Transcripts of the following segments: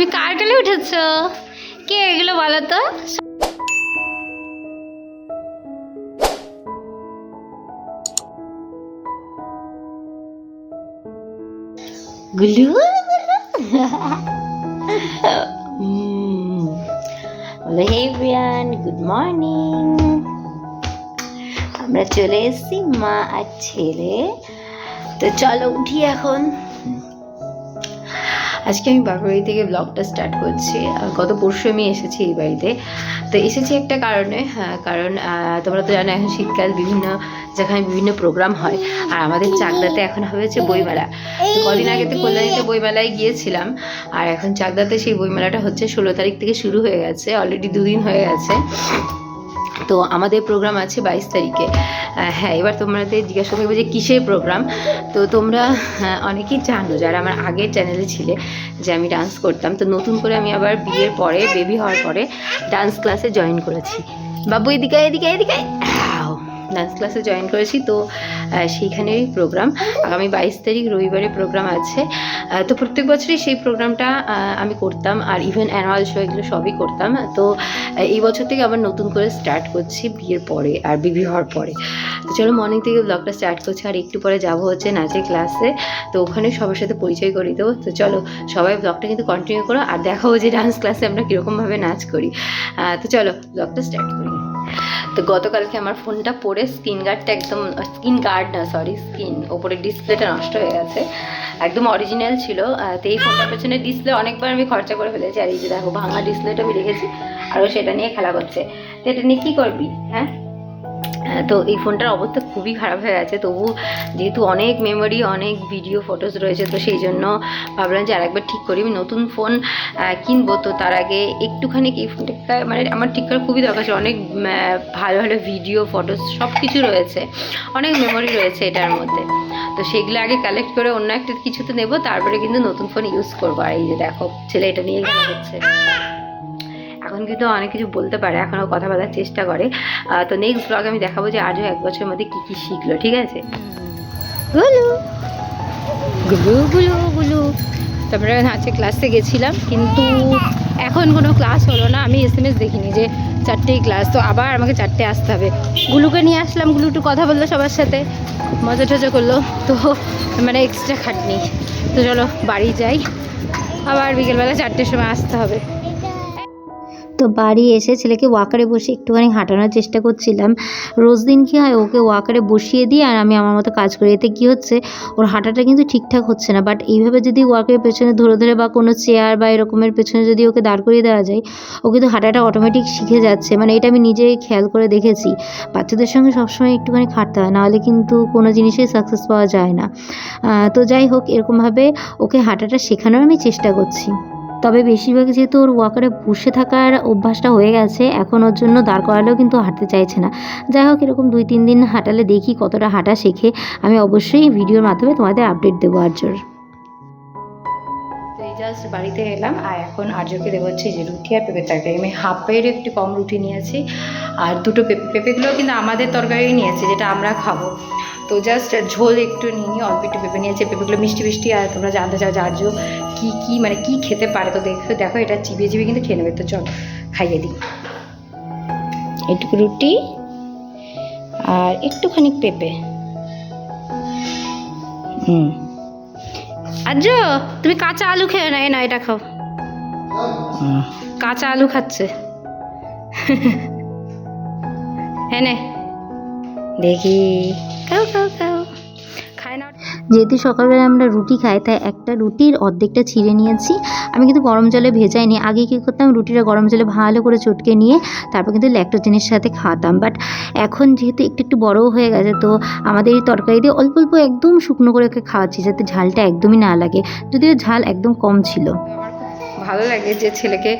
তুমি কার কোলে উঠেছো? কে এগুলো বলো তো? গুলু বলো হে ব্রিয়ান, গুড মর্নিং। আমরা চলে এসেছি মা আর ছেলে। তো চলো উঠি এখন। আজকে আমি বাপবাড়ি থেকে ব্লগটা স্টার্ট করছি। গত পরশু আমি এসেছি এই বাড়িতে। তো এসেছি একটা কারণে, কারণ তোমরা তো জানো এখন শীতকাল, বিভিন্ন জায়গায় বিভিন্ন প্রোগ্রাম হয়। আর আমাদের চাকদাতে এখন হয়েছে বইমেলা। তো কদিন আগে তো কল্যাণীতে বইমেলায় গিয়েছিলাম, আর এখন চাকদাতে সেই বইমেলাটা হচ্ছে 16 তারিখ থেকে শুরু হয়ে গেছে, অলরেডি 2 দিন হয়ে গেছে। তো আমাদের প্রোগ্রাম আছে 22 তারিখে। হ্যাঁ, এবার তোমাদের জিজ্ঞাসা করবে যে কিসের প্রোগ্রাম। তো তোমরা অনেকেই জানো যারা আমার আগের চ্যানেলে ছিলে যে আমি ডান্স করতাম। তো নতুন করে আমি আবার বিয়ের পরে, বেবি হওয়ার পরে ডান্স ক্লাসে জয়েন করেছি। বাবু এদিকে এদিকে এদিকে, ডান্স ক্লাসে জয়েন করেছি। তো সেইখানেরই প্রোগ্রাম আগামী 22 তারিখ রবিবারে প্রোগ্রাম আছে। তো প্রত্যেক বছরই সেই প্রোগ্রামটা আমি করতাম, আর ইভেন অ্যানুয়াল শো এগুলো সবই করতাম। তো এই বছর থেকে আবার নতুন করে স্টার্ট করছি বিয়ের পরে আর বেবি হওয়ার পরে। তো চলো মর্নিং থেকে ব্লগটা স্টার্ট করছি, আর একটু পরে যাব হচ্ছে নাচের ক্লাসে। তো ওখানে সবার সাথে পরিচয় করিয়ে দেবো। তো চলো সবাই ব্লগটা কিন্তু কন্টিনিউ করো, আর দেখাবো যে ডান্স ক্লাসে আমরা কীরকমভাবে নাচ করি। তো চলো ব্লগটা স্টার্ট করি। তো গতকালকে আমার ফোনটা পড়ে স্ক্রিন ওপরে ডিসপ্লেটা নষ্ট হয়ে গেছে। একদম অরিজিনাল ছিল। তো এই ফোনটার পেছনে ডিসপ্লে অনেকবার আমি খরচা করে ফেলেছি, আর এই যে দেখো ভাঙা ডিসপ্লেটা আমি রেখেছি, আরও সেটা নিয়ে খেলা করছে। তো এটা নিয়ে কী করবি? হ্যাঁ, তো এই ফোনটার অবস্থা খুবই খারাপ হয়ে গেছে। তবু যেহেতু অনেক মেমোরি, অনেক ভিডিও, ফটোস রয়েছে, তো সেই জন্য ভাবলাম যে আরেকবার ঠিক করি। আমি নতুন ফোন কিনবো, তো তার আগে একটুখানি এই ফোনটা মানে আমার ঠিক করার খুবই দরকার আছে। অনেক ভালো ভালো ভিডিও, ফটোস সব কিছু রয়েছে, অনেক মেমোরি রয়েছে এটার মধ্যে। তো সেগুলো আগে কালেক্ট করে অন্য একটা কিছু তো নেবো, তারপরে কিন্তু নতুন ফোন ইউজ করবো। আর এই যে দেখো ছেলে এটা নিয়ে খেলা করছে। এখন কিন্তু অনেক কিছু বলতে পারে, এখনও কথা বলার চেষ্টা করে। তো নেক্সট ব্লগে আমি দেখাবো যে আজও 1 বছরের মধ্যে কী কী শিখলো। ঠিক আছে, গুলু গুলু গুলু গুলু। তারপরে নাচে ক্লাসে গেছিলাম, কিন্তু এখন কোনো ক্লাস হলো না। আমি SMS দেখিনি যে 4টেই ক্লাস, তো আবার আমাকে 4টে আসতে হবে। গুলুকে নিয়ে আসলাম, গুলু একটু কথা বললো সবার সাথে, মজা টজা করলো। তো মানে এক্সট্রা খাটনি। তো চলো বাড়ি যাই, আবার বিকেলবেলা 4টের সময় আসতে হবে। তো বাড়ি এসে ছেলেকে ওয়াকারে বসে একটুখানি হাঁটানোর চেষ্টা করছিলাম। রোজ দিন কী হয়, ওকে ওয়াকারে বসিয়ে দিই আর আমি আমার মতো কাজ করি। এতে কী হচ্ছে, ওর হাঁটাটা কিন্তু ঠিকঠাক হচ্ছে না। বাট এইভাবে যদি ওয়াকারের পেছনে ধরে ধরে বা কোনো চেয়ার বা এরকমের পেছনে যদি ওকে দাঁড় করিয়ে দেওয়া যায়, ও কিন্তু হাঁটাটা অটোমেটিক শিখে যাচ্ছে। মানে এটা আমি নিজেই খেয়াল করে দেখেছি। বাচ্চাদের সঙ্গে সবসময় একটুখানি খাটতে হয়, নাহলে কিন্তু কোনো জিনিসেই সাকসেস পাওয়া যায় না। তো যাই হোক, এরকমভাবে ওকে হাঁটাটা শেখানোর আমি চেষ্টা করছি। তবে বেশিরভাগ যেহেতু ওর ওয়াকারে বসে থাকার অভ্যাসটা হয়ে গেছে, এখন ওর জন্য দাঁড় করালেও কিন্তু হাঁটতে চাইছে না। যাই হোক, এরকম 2-3 দিন হাঁটালে দেখি কতটা হাঁটা শেখে। আমি অবশ্যই ভিডিওর মাধ্যমে তোমাদের আপডেট দেবো আর্যর। তো এই জাস্ট বাড়িতে এলাম, আর এখন আর্যকে দেবো হচ্ছে যে রুটি আর পেঁপের তরকারি। আমি হাফের একটু কম রুটি নিয়েছি, আর 2টো পেঁপেগুলো কিন্তু আমাদের তরকারি নিয়েছি, যেটা আমরা খাবো। তো জাস্ট ঝোল একটু নিয়ে অল্প একটু পেঁপে নিয়েছে। পেঁপেগুলো মিষ্টি মিষ্টি, আর তোমরা জানতে চাও যে আর্য কী মানে কী খেতে পারে। তো দেখো এটা চিবিয়ে চিবিয়ে কিন্তু খেয়ে নেবে। তো চল খাইয়ে দিই। একটু রুটি আর একটুখানি পেঁপে। আর্য তুমি কাঁচা আলু খেয়ে না, এটা খাও। কাঁচা আলু খাচ্ছে। হ্যাঁ নে দেখি, খাও খাও খাও। খায় না। যেহেতু সকালবেলা আমরা রুটি খাই, তাই একটা রুটির অর্ধেকটা ছিঁড়ে নিয়েছি। আমি কিন্তু গরম জলে ভেজাইনি। আগে কী করতাম, রুটিটা গরম জলে ভালো করে চটকে নিয়ে তারপর কিন্তু ল্যাকটোজেনের সাথে খাওয়াতাম। বাট এখন যেহেতু একটু একটু বড়ও হয়ে গেছে, তো আমাদের এই তরকারি দিয়ে অল্প অল্প একদম শুকনো করে ওকে খাওয়াচ্ছি, যাতে ঝালটা একদমই না লাগে। যদিও ঝাল একদম কম ছিল। ভালো লাগে যে ছেলেকে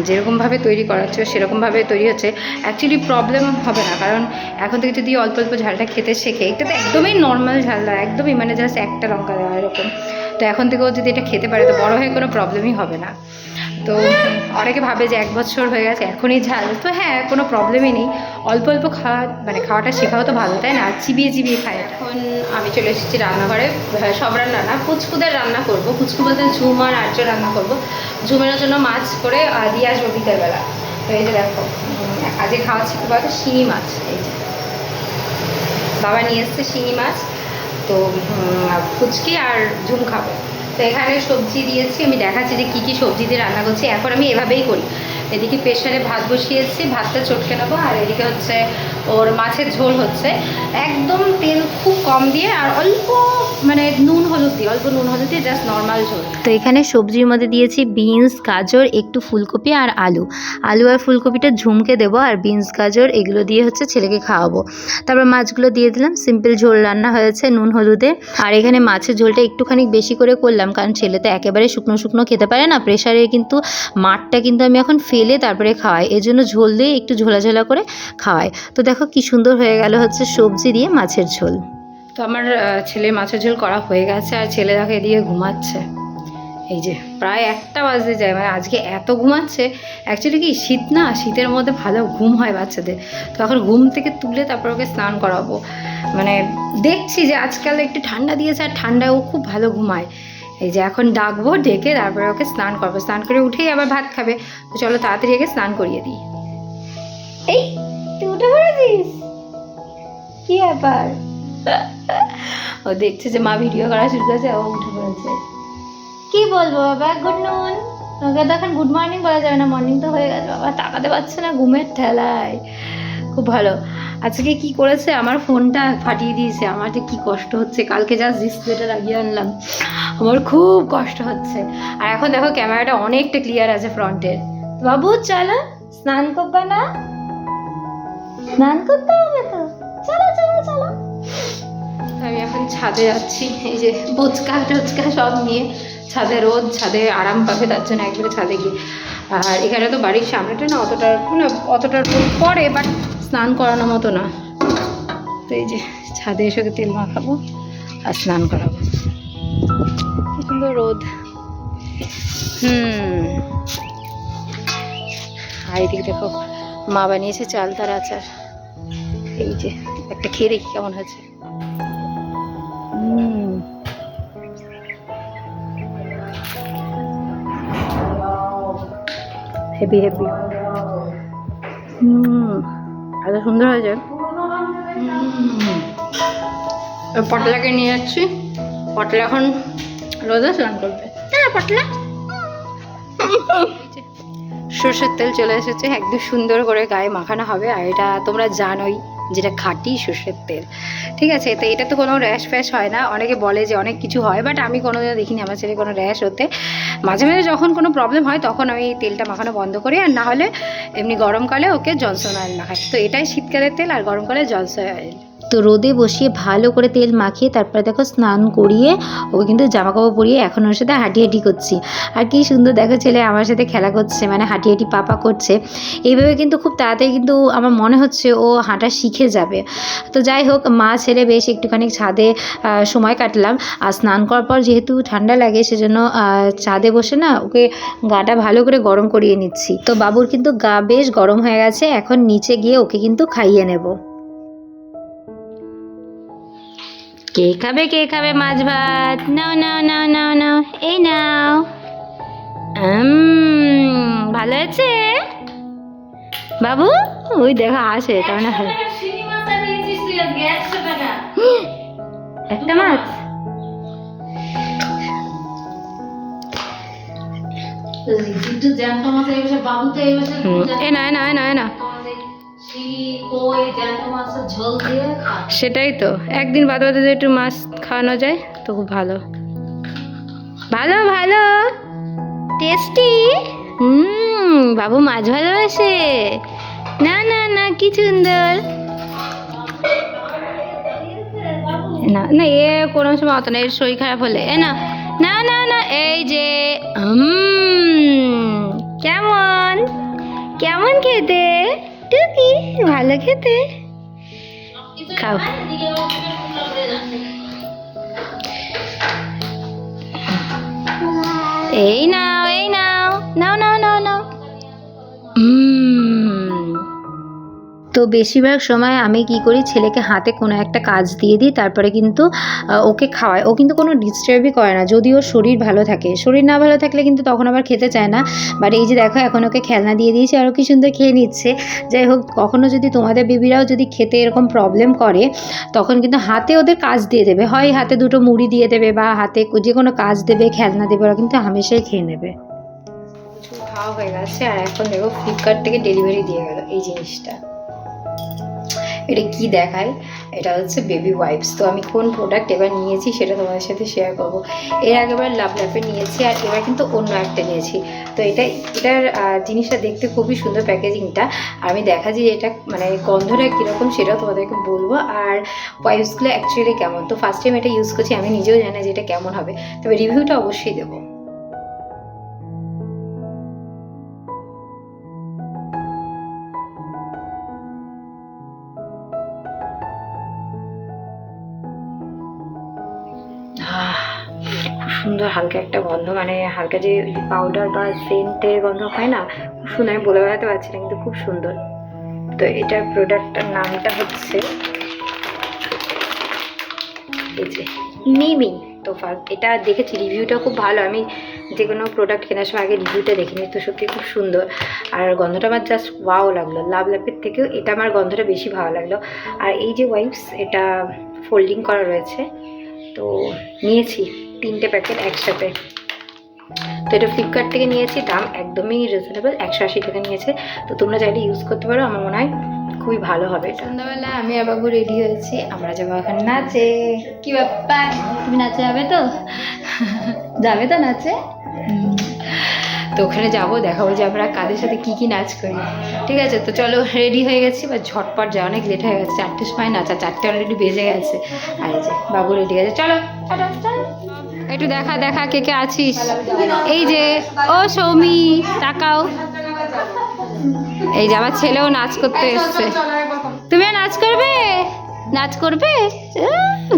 যেরকমভাবে তৈরি করাচ্ছ সেরকমভাবে তৈরি হচ্ছে। অ্যাকচুয়ালি প্রবলেম হবে না, কারণ এখন থেকে যদি অল্প অল্প ঝালটা খেতে শেখে, এটা তো একদমই নর্মাল ঝাল দেওয়া, একদমই মানে জাস্ট একটা লঙ্কা দেওয়া এরকম। তো এখন থেকেও যদি এটা খেতে পারে, তো বড় হয়ে কোনো প্রবলেমই হবে না। তো তো অনেকে ভাবে যে 1 বছর হয়ে গেছে এখনই ঝাল, তো হ্যাঁ কোনো প্রবলেমই নেই, অল্প অল্প খাওয়াটা শেখাও তো ভালো, তাই না? চিবিয়ে চিবিয়ে খায়। এখন আমি চলে এসেছি রান্নাঘরে, সব রান্না না, পুচকুদের রান্না করব। পুচকু বলতে ঝুম আর আর্য রান্না করব। ঝুমের জন্য মাছ করে দিয়ে আসবো বিকেলবেলা। তো এই যে দেখো আজকে খাওয়াচ্ছি কি বলতো, শিঙি মাছ। এই যে বাবা নিয়ে এসছে শিঙি মাছ, তো ফুচকি আর ঝুম খাবো। তো এখানে সবজি দিয়েছি, আমি দেখাচ্ছি যে কী কী সবজি দিয়ে রান্না করছি। এখন আমি এভাবেই করি, এদিকে প্রেশারে ভাত বসিয়েছি, ভাতটা চটকে নেবো, আর এদিকে হচ্ছে ওর মাছের ঝোল হচ্ছে, একদম তেল খুব কম দিয়ে আর অল্প মানে নুন হলুদ দিয়ে জাস্ট নর্মাল ঝোল। তো এখানে সবজির মধ্যে দিয়েছি বিনস, গাজর, একটু ফুলকপি আর আলু আর ফুলকপিটা ঝুমকে দেবো, আর বিনস গাজর এগুলো দিয়ে হচ্ছে ছেলেকে খাওয়াবো। তারপর মাছগুলো দিয়ে দিলাম, সিম্পল ঝোল রান্না হয়েছে নুন হলুদে। আর এখানে মাছের ঝোলটা একটুখানি বেশি করে করলাম, কারণ ছেলে তো একেবারে শুকনো শুকনো খেতে পারে না। প্রেশারে কিন্তু মাঠটা কিন্তু আমি এখন ফেলে তারপরে খাওয়াই, এর জন্য ঝোল দিয়ে একটু ঝোলা ঝোলা করে খাওয়াই। তো দেখো কি সুন্দর হয়ে গেল হচ্ছে সবজি দিয়ে মাছের ঝোল। তো আমার ছেলের মাছের ঝোল করা হয়ে গেছে, আর ছেলে দেখো এদিকে ঘুমাচ্ছে। এই যে প্রায় 1টা বাজতে যায়, মানে আজকে এত ঘুমাচ্ছে। অ্যাকচুয়ালি কি শীত না, শীতের মধ্যে ভালো ঘুম হয় বাচ্চাদের। তো এখন ঘুম থেকে তুলে তারপর ওকে স্নান করাবো। মানে দেখছি যে আজকাল একটু ঠান্ডা দিয়েছে, আর ঠান্ডায় ও খুব ভালো ঘুমায়। এই যে এখন ডাকবো, ডেকে তারপরে ওকে স্নান করবো। স্নান করে উঠেই আবার ভাত খাবে। তো চলো তাড়াতাড়ি ওকে স্নান করিয়ে দিই। এই তুই উঠে পড়েছিস, কি ব্যাপার? ও দেখছে যে মা ভিডিও করা শুরু করেছে, ও উঠে পড়েছে। কি বলবো বাবা, গুড নুন। ওকে তো এখন গুড মর্নিং বলা যাবে না, মর্নিং তো হয়ে গেছে। বাবা তাকাতে পারছে না ঘুমের ঠেলায়। খুব ভালো। আজকে কি করেছে, আমার ফোনটা ফাটিয়ে দিয়েছে। আমার যে কি কষ্ট হচ্ছে, কালকে জাস্ট ডিসপ্লেটা লাগিয়ে আনলাম, আমার খুব কষ্ট হচ্ছে। আর এখন দেখো ক্যামেরাটা অনেকটা ক্লিয়ার আছে ফ্রন্টের। বাবু চলো স্নান করবে না? স্নান করতে হবে তো, চলো চলো চলো। আমি এখন ছাদে যাচ্ছি, এই যে বোচকা টোচকা সব নিয়ে ছাদে, রোদ ছাদে আরাম পাবে তার জন্য একবারে ছাদে গিয়ে। আর এখানে তো বাড়ির সামনেটা না অতটা রোদ পড়ে, বাট স্নান করানোর মতো না। তো এই যে ছাদে এসে তেল মাখাবো আর স্নান করাবো। কি সুন্দর রোদ। আর এদিকে দেখো মা বানিয়েছে চালতার আচার। এই যে একটা খেয়ে দেখি কেমন হয়েছে। Heavy heavy. এত সুন্দর হয়েছে। পটলাকে নিয়ে যাচ্ছি, পটলা এখন রোদে স্নান করবে। পটলা সর্ষের তেল চলে এসেছে, একদম সুন্দর করে গায়ে মাখানো হবে। আর এটা তোমরা জানোই যেটা খাঁটি সর্ষের তেল, ঠিক আছে? তো এটা তো কোনো র্যাশ ফ্যাশ হয় না। অনেকে বলে যে অনেক কিছু হয়, বাট আমি কোনোদিনও দেখিনি আমার ছেলে কোনো র্যাশ হতে। মাঝে মাঝে যখন কোনো প্রবলেম হয় তখন আমি তেলটা মাখানো বন্ধ করি, আর না হলে এমনি গরমকালে ওকে জনসন অয়েল মাখাই। তো এটাই শীতকালের তেল, আর গরমকালে জনসন অয়েল। তো রোদে বসিয়ে ভালো করে তেল মাখিয়ে তারপরে দেখো স্নান করিয়ে ওকে কিন্তু জামাকাপড় পরিয়ে এখন ওর সাথে হাঁটি করছি। আর কি সুন্দর দেখো ছেলে আমার সাথে খেলা করছে, মানে হাঁটি পাপা করছে। এইভাবে কিন্তু খুব তাড়াতাড়ি কিন্তু আমার মনে হচ্ছে ও হাঁটা শিখে যাবে। তো যাই হোক, মা ছেলে বেশ একটুখানি ছাদে সময় কাটলাম। আর স্নান করার পর যেহেতু ঠান্ডা লাগে সেজন্য ছাদে বসে না ওকে গাটা ভালো করে গরম করিয়ে নিচ্ছি। তো বাবুর কিন্তু গা বেশ গরম হয়ে গেছে, এখন নিচে গিয়ে ওকে কিন্তু খাইয়ে নেব। কে খাবে মাছ ভাত? নাও নাও নাও নাও নাও, এই নাও। ভালো আছে বাবু? ওই দেখো আসে, তার না একটা মাছ। সেটাই তো, একদিন বাদে বাদে যদি একটু মাছ খাওয়ানো যায় তো খুব ভালো। ভালো ভালো টেস্টি। বাবু মাছ ভালোবাসে। না না না, কি সুন্দর। না না, এ কোনো সময় অত না, এর শরীর খারাপ হলে না না না না। এই যে কেমন কেমন খেতে টুকি? ভালো খেতে, খাও। এই নাও এই নাও নাও নাও নাও তো বেশিরভাগ সময় আমি কি করি, ছেলেকে হাতে কোনো একটা কাজ দিয়ে দিই, তারপরে কিন্তু ওকে খাওয়াই। ও কিন্তু কোনো ডিস্টার্বই করে না, যদি ওর শরীর ভালো থাকে। শরীর না ভালো থাকলে কিন্তু তখন আবার খেতে চায় না। বাট এই যে দেখো এখন ওকে খেলনা দিয়ে দিয়েছি আর ও কি সুন্দর খেয়ে নিচ্ছে। যাই হোক, কখনো যদি তোমাদের বেবিরাও যদি খেতে এরকম প্রবলেম করে, তখন কিন্তু হাতে ওদের কাজ দিয়ে দেবে, হয় হাতে দুটো মুড়ি দিয়ে দেবে বা হাতে যে কোনো কাজ দেবে, খেলনা দেবে, ওরা কিন্তু হামেশাই খেয়ে নেবে। খাওয়া হয়ে গেছে আর এখন দেখো ফ্লিপকার্ট থেকে ডেলিভারি দিয়ে গেল এই জিনিসটা। এটা কি দেখায়, এটা হচ্ছে বেবি ওয়াইপস। তো আমি কোন প্রোডাক্ট এবার নিয়েছি সেটা তোমাদের সাথে শেয়ার করব। এর আগেবার লাভলাভে নিয়েছি আর এবার কিন্তু অন্য একটা নিয়েছি। তো এটার জিনিসটা দেখতে খুবই সুন্দর, প্যাকেজিংটা। আমি দেখাচ্ছি যে এটা মানে গন্ধটা কীরকম সেটাও তোমাদেরকে বলবো, আর ওয়াইপসগুলো অ্যাকচুয়ালি কেমন। তো ফার্স্ট টাইম এটা ইউজ করছি, আমি নিজেও জানি যে এটা কেমন হবে, তবে রিভিউটা অবশ্যই দেবো। খুব সুন্দর হালকা একটা গন্ধ, মানে হালকা যে পাউডার বা সেন্টের গন্ধ হয় না, খুব সুন্দর। আমি বলে বেড়াতে পারছি না, কিন্তু খুব সুন্দর। তো এটার প্রোডাক্টটার নামটা হচ্ছে এই যে মিমি। তো ফার্স্ট এটা দেখেছি, রিভিউটা খুব ভালো। আমি যে কোনো প্রোডাক্ট কেনার সময় আগে রিভিউটা দেখে নিই। তো সত্যি খুব সুন্দর, আর গন্ধটা আমার জাস্ট ওয়াও লাগলো। লাভলাভের থেকেও এটা আমার গন্ধটা বেশি ভালো লাগলো। আর এই যে ওয়াইপস, এটা ফোল্ডিং করা রয়েছে। তো নিয়েছি 3টে প্যাকেট একসাথে। তো এটা ফ্লিপকার্ট থেকে নিয়েছি, দাম একদমই রিজনেবল, 180 টাকা নিয়েছে। তো তোমরা চাইলে ইউজ করতে পারো, আমার মনে হয় খুবই ভালো হবে। সন্ধ্যাবেলা আমি আর বাবু রেডি হয়েছি, আমরা যাবো এখন নাচে। কি ব্যাপার, তুমি নাচে যাবে তো? যাবে তো নাচে? তো ওখানে যাবো, দেখাবো যে আমরা কাদের সাথে কি কি নাচ করি। ঠিক আছে, তো চলো রেডি হয়ে গেছি, বা ঝটপট যা, অনেক লেট হয়ে গেছে। 4টের সময় নাচা, 4টে অলরেডি বেজে গেছে। আর এই যে বাবু রেডি আছে, চলো একটু দেখা দেখা কে কে আছিস। এই যে ও সৌমি, তাকাও। এই যে আমার ছেলেও নাচ করতে এসছে। তুমিও নাচ করবে? নাচ করবে?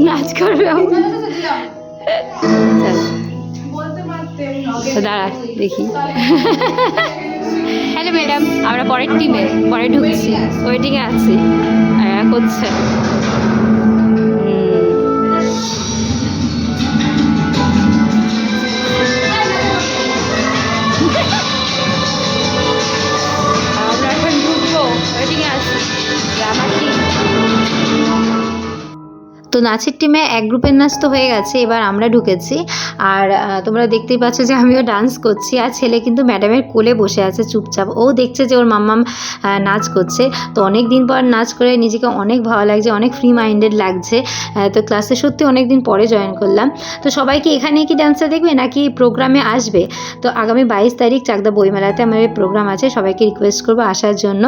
নাচ করবে। দাঁড়া দেখি। হ্যালো ম্যাডাম, আমরা পরের টিমে পরে ঢুকছি, ওয়েটিংয়ে আছি। করছে আমরা এখন ঢুকবো, ওয়েটিংয়ে আছি। আমার টিম। তো নাচের টিমে এক গ্রুপের নাচ তো হয়ে গেছে, এবার আমরা ঢুকেছি। আর তোমরা দেখতেই পাচ্ছ যে আমিও ডান্স করছি, আর ছেলে কিন্তু ম্যাডামের কোলে বসে আছে চুপচাপ। ও দেখছে যে ওর মাম্মাম নাচ করছে। তো অনেক দিন পর নাচ করে নিজেকে অনেক ভালো লাগছে, অনেক ফ্রি মাইন্ডেড লাগছে। তো ক্লাসে সত্যি অনেক দিন পরে জয়েন করলাম। তো সবাইকে এখানে কি ডান্সটা দেখবে নাকি প্রোগ্রামে আসবে? তো আগামী 22 তারিখ চাকদা বইমেলাতে আমাদের প্রোগ্রাম আছে, সবাইকে রিকোয়েস্ট করবো আসার জন্য।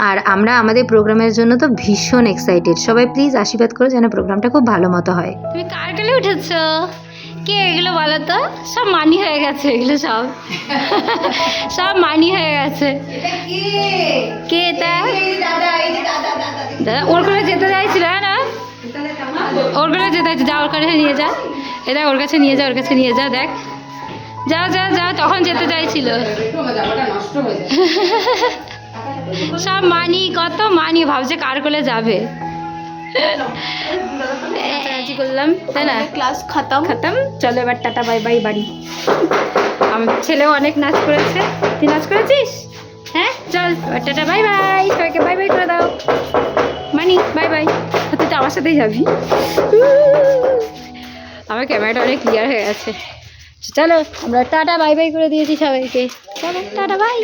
আর আমরা আমাদের প্রোগ্রামের জন্য তো ভীষণ এক্সাইটেড। সবাই প্লিজ আশীর্বাদ করো যেন প্রোগ্রামটা খুব ভালো মতো হয়। তুমি কার কোলে উঠেছো? কে এগুলো বলো তো? সব মানি হয়ে গেছে, এগুলো সব সব মানি হয়ে গেছে। কে এটা? দাদা ওর কোলে যেতে চাইছিল না, ওর কোলে যেতে চাইছে। যা ওর কাছে নিয়ে যা, এটা ওর কাছে নিয়ে যা, ওর কাছে নিয়ে যা। দেখ, যা যা যা, তখন যেতে চাইছিল। সব মানি, কত মানি, ভাবছে কার কোলে যাবে। নাচানাচি করলাম, তাই না? ক্লাস খতম। চলো এবার টাটা বাই বাই বাড়ি। আমার ছেলেও অনেক নাচ করেছে। তুই নাচ করেছিস? হ্যাঁ, চল এবার টাটা বাই বাই। সবাইকে বাই বাই করে দাও। Money bye bye. তুই তো আমার সাথেই যাবি। আমার ক্যামেরাটা অনেক ক্লিয়ার হয়ে গেছে। চলো আমরা টাটা বাই বাই করে দিয়েছি সবাইকে। চলো টাটা বাই।